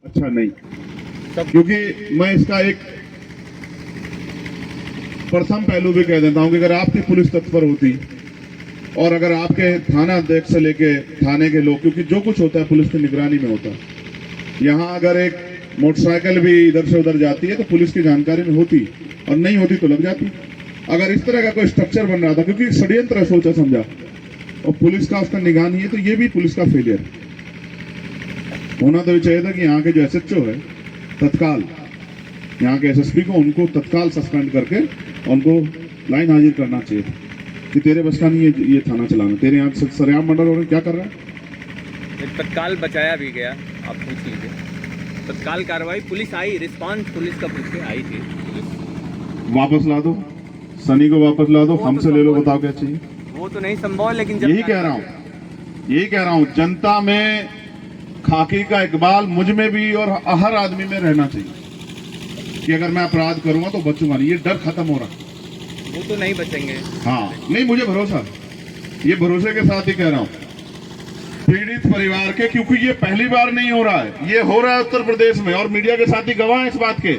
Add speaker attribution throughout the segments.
Speaker 1: अच्छा नहीं, क्योंकि मैं इसका एक प्रथम पहलू भी कह देता हूं कि अगर आपकी पुलिस तत्पर होती और अगर आपके थाना अध्यक्ष से लेके थाने के लोग, क्योंकि जो कुछ होता है पुलिस की निगरानी में होता है। यहाँ अगर एक मोटरसाइकिल भी इधर से उधर जाती है तो पुलिस की जानकारी में होती, और नहीं होती तो लग जाती। अगर इस तरह का कोई स्ट्रक्चर बन रहा था, क्योंकि षड्यंत्र है, सोचा समझा, और पुलिस का उसका निगाह नहीं है, तो ये भी पुलिस का फेलियर है। होना तो चाहिए था कि यहाँ के जो एसएचओ है तत्काल, यहाँ के एसएसपी को, उनको तत्काल सस्पेंड करके उनको लाइन हाजिर करना चाहिए कि तेरे बस का नहीं है ये थाना चलाना, तेरे यहाँ सरेआम मर्डर हो रहे, क्या कर रहा है।
Speaker 2: तत्काल बचाया भी गया, आप पूछ लीजिए। तत्काल कार्रवाई पुलिस आई, रिस्पांस पुलिस का पूछ के आई थी।
Speaker 1: वापस ला दो, सनी को वापस ला दो, हमसे ले लो, बताओ क्या चाहिए।
Speaker 2: वो तो नहीं संभव, लेकिन
Speaker 1: यही कह रहा हूँ, जनता में खाकी का इकबाल मुझ में भी और हर आदमी में रहना चाहिए कि अगर मैं अपराध करूंगा तो बचूंगा नहीं। ये डर खत्म हो रहा,
Speaker 2: वो तो नहीं बचेंगे।
Speaker 1: हाँ, नहीं, मुझे भरोसा, ये भरोसे के साथ ही कह रहा हूँ, पीड़ित परिवार के, क्योंकि ये पहली बार नहीं हो रहा है, ये हो रहा है उत्तर प्रदेश में, और मीडिया के साथ ही गवाह है इस बात के।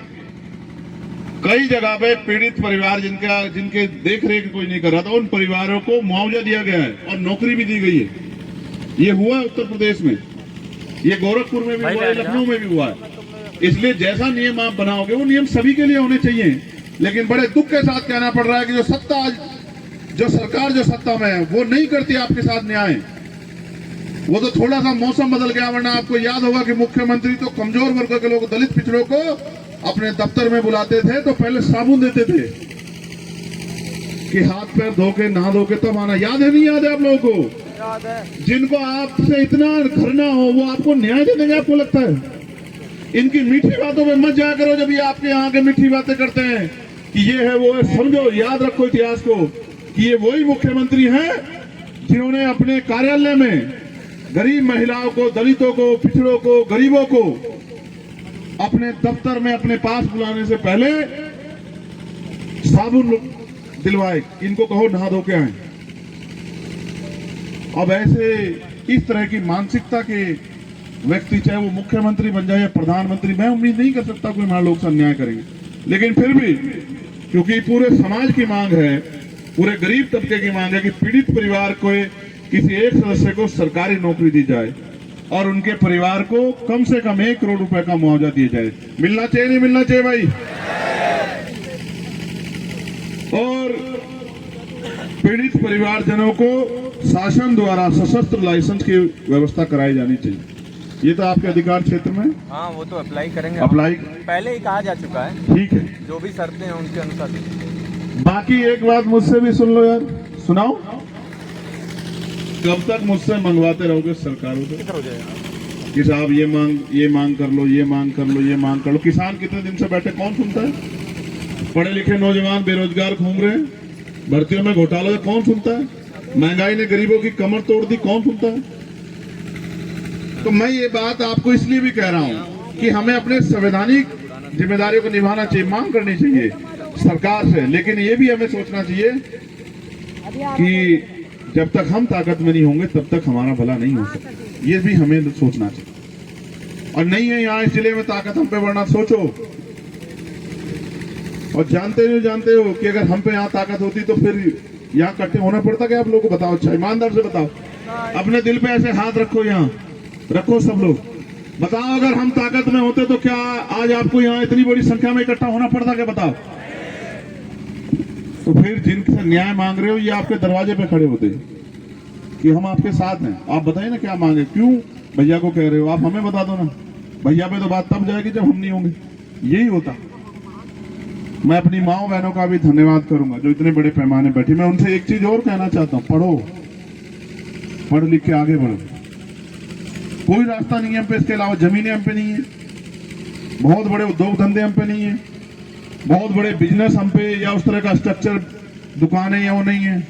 Speaker 1: कई जगह पे पीड़ित परिवार जिनके देख रेख कोई नहीं कर रहा था, उन परिवारों को मुआवजा दिया गया है और नौकरी भी दी गई है। ये हुआ है उत्तर प्रदेश में, ये गोरखपुर में भी हुआ है, लखनऊ में भी हुआ है। इसलिए जैसा नियम आप बनाओगे वो नियम सभी के लिए होने चाहिए। लेकिन बड़े दुख के साथ कहना पड़ रहा है कि जो सरकार जो सत्ता में है वो नहीं करती आपके साथ न्याय। वो तो थोड़ा सा मौसम बदल गया, वरना आपको याद होगा कि मुख्यमंत्री तो कमजोर वर्ग के लोग, दलित पिछड़ों को अपने दफ्तर में बुलाते थे तो पहले साबुन देते थे कि हाथ पैर धो के नहा धो के तब आना। याद है, नहीं याद है आप लोगों को?
Speaker 2: याद है।
Speaker 1: जिनको आपसे इतना घृणा हो वो आपको न्याय दे देंगे, आपको लगता है? इनकी मीठी बातों पे मत जाया करो जब ये आपके यहाँ के मीठी बातें करते हैं कि ये है वो है। समझो, याद रखो इतिहास को कि ये वही मुख्यमंत्री हैं जिन्होंने अपने कार्यालय में गरीब महिलाओं को, दलितों को, पिछड़ों को, गरीबों को अपने दफ्तर में अपने पास बुलाने से पहले साबुन दिलवाए, इनको कहो नहा धो के आए। अब ऐसे इस तरह की मानसिकता के व्यक्ति, चाहे वो मुख्यमंत्री बन जाए या प्रधानमंत्री, मैं उम्मीद नहीं कर सकता कोई हमारे लोग से अन्याय करेंगे, लेकिन फिर भी क्योंकि पूरे समाज की मांग है, पूरे गरीब तबके की मांग है कि पीड़ित परिवार को किसी एक सदस्य को सरकारी नौकरी दी जाए और उनके परिवार को कम से कम 1 करोड़ रुपए का मुआवजा दिया जाए। मिलना चाहिए, नहीं मिलना चाहिए भाई? और पीड़ित परिवारजनों को शासन द्वारा सशस्त्र लाइसेंस की व्यवस्था कराई जानी चाहिए। ये तो आपके अधिकार क्षेत्र में।
Speaker 2: हाँ, वो तो अप्लाई करेंगे,
Speaker 1: अप्लाई
Speaker 2: पहले ही कहा जा चुका है।
Speaker 1: ठीक है,
Speaker 2: जो भी शर्तें हैं उनके अनुसार।
Speaker 1: बाकी एक बात मुझसे भी सुन लो यार, सुनाओ। कब तक मुझसे मंगवाते रहोगे सरकारों से कि साहब ये मांग कर लो, ये मांग कर लो, ये मांग कर लो? किसान कितने दिन से बैठे, कौन सुनता है? पढ़े लिखे नौजवान बेरोजगार घूम रहे हैं, भर्तियों में घोटाला है, कौन सुनता है? महंगाई ने गरीबों की कमर तोड़ दी, कौन सुनता है? तो मैं ये बात आपको इसलिए भी कह रहा हूं कि हमें अपने संवैधानिक जिम्मेदारियों को निभाना चाहिए, मांग करनी चाहिए सरकार से, लेकिन ये भी हमें सोचना चाहिए कि जब तक हम ताकत में नहीं होंगे तब तक हमारा भला नहीं हो सकता। ये भी हमें सोचना चाहिए। और नहीं है यहाँ इस जिले में ताकत हम पे बढ़ना, सोचो। और जानते हो कि अगर हम पे यहाँ ताकत होती तो फिर यहाँ इकट्ठे होना पड़ता क्या? आप लोगों को बताओ, अच्छा ईमानदार से बताओ, अपने दिल पे ऐसे हाथ रखो, यहाँ रखो सब लोग, बताओ अगर हम ताकत में होते तो क्या आज आपको यहाँ इतनी बड़ी संख्या में इकट्ठा होना पड़ता क्या? बताओ। तो फिर जिनसे न्याय मांग रहे हो ये आपके दरवाजे पे खड़े होते कि हम आपके साथ हैं, आप बताइए ना क्या मांगे, क्यों भैया को कह रहे हो? आप हमें बता दो ना, भैया पे तो बात तब जाएगी जब हम नहीं होंगे। यही होता। मैं अपनी माओ बहनों का भी धन्यवाद करूंगा जो इतने बड़े पैमाने बैठी। मैं उनसे एक चीज और कहना चाहता हूँ, पढ़ो, पढ़ लिख के आगे बढ़ो। कोई रास्ता नहीं है हम पे, इसके अलावा जमीनें हम पे नहीं है, बहुत बड़े उद्योग धंधे हम पे नहीं है, बहुत बड़े बिजनेस हम पे या उस तरह का स्ट्रक्चर दुकानें या वो नहीं है,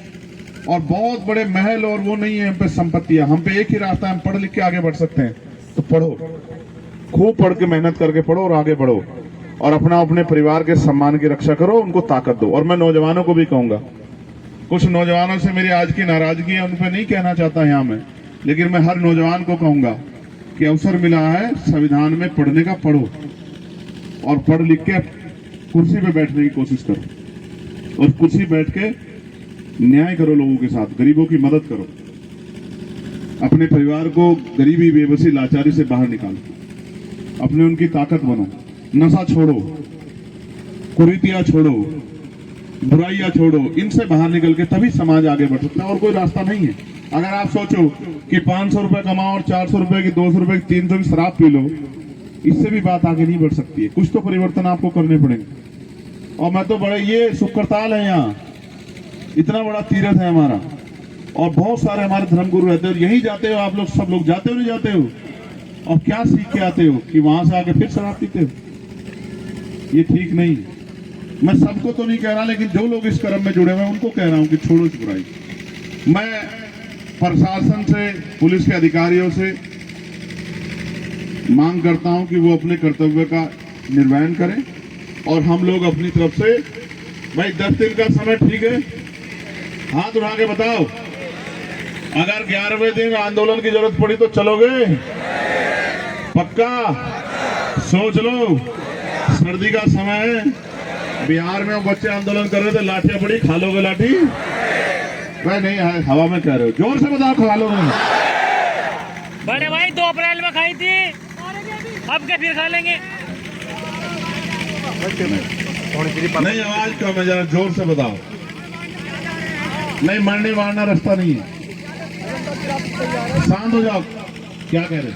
Speaker 1: और बहुत बड़े महल और वो नहीं है हम पे संपत्तियां। हम पे एक ही रास्ता है, हम पढ़ लिख के आगे बढ़ सकते हैं। तो पढ़ो, खूब पढ़ के मेहनत करके पढ़ो और आगे बढ़ो, और अपने परिवार के सम्मान की रक्षा करो, उनको ताकत दो। और मैं नौजवानों को भी कहूंगा, कुछ नौजवानों से मेरी आज की नाराजगी है, उन पर नहीं कहना चाहता यहाँ मैं, लेकिन मैं हर नौजवान को कहूंगा कि अवसर मिला है संविधान में पढ़ने का, पढ़ो और पढ़ लिख के कुर्सी पे बैठने की कोशिश करो और कुर्सी बैठ के न्याय करो, लोगों के साथ गरीबों की मदद करो, अपने परिवार को गरीबी, बेबसी, लाचारी से बाहर निकालो, अपने उनकी ताकत बनो, नशा छोड़ो, कुरीतियां छोड़ो, बुराइयां छोड़ो, इनसे बाहर निकल के तभी समाज आगे बढ़ सकता है और कोई रास्ता नहीं है। अगर आप सोचो कि 500 रुपए कमाओ और 400 रुपए की, 200 रुपए की, 300 की शराब पी लो, इससे भी बात आगे नहीं बढ़ सकती है। कुछ तो परिवर्तन आपको करने पड़ेंगे। और मैं तो बड़े, ये शुक्रताल है, यहाँ इतना बड़ा तीर्थ है हमारा और बहुत सारे हमारे धर्मगुरु रहते हो, यही जाते हो आप लोग, सब लोग जाते हो नहीं जाते हो? और क्या सीख के आते हो कि वहां से आके फिर शराब पीते हो? ये ठीक नहीं। मैं सबको तो नहीं कह रहा, लेकिन जो लोग इस कर्म में जुड़े हुए हैं उनको कह रहा हूं कि छोड़ो इस बुराई। मैं प्रशासन से, पुलिस के अधिकारियों से मांग करता हूं कि वो अपने कर्तव्य का निर्वहन करें और हम लोग अपनी तरफ से, भाई 10 दिन का समय ठीक है, हाथ उठा के बताओ, अगर 11वें दिन आंदोलन की जरूरत पड़ी तो चलोगे? पक्का? सोच लो, सर्दी का समय है, बिहार में बच्चे आंदोलन कर रहे थे, लाठियां पड़ी, खा लोगे लाठी? भाई नहीं है, हवा में कह रहे हो, जोर से बताओ, खा लोगे?
Speaker 3: बड़े भाई 2 अप्रैल में खाई थी, अब क्या फिर खा लेंगे?
Speaker 1: नहीं, आवाज कम है, जरा जोर से बताओ। नहीं, मरने मारना रास्ता नहीं है। शांत हो जाओ। क्या कह रहे?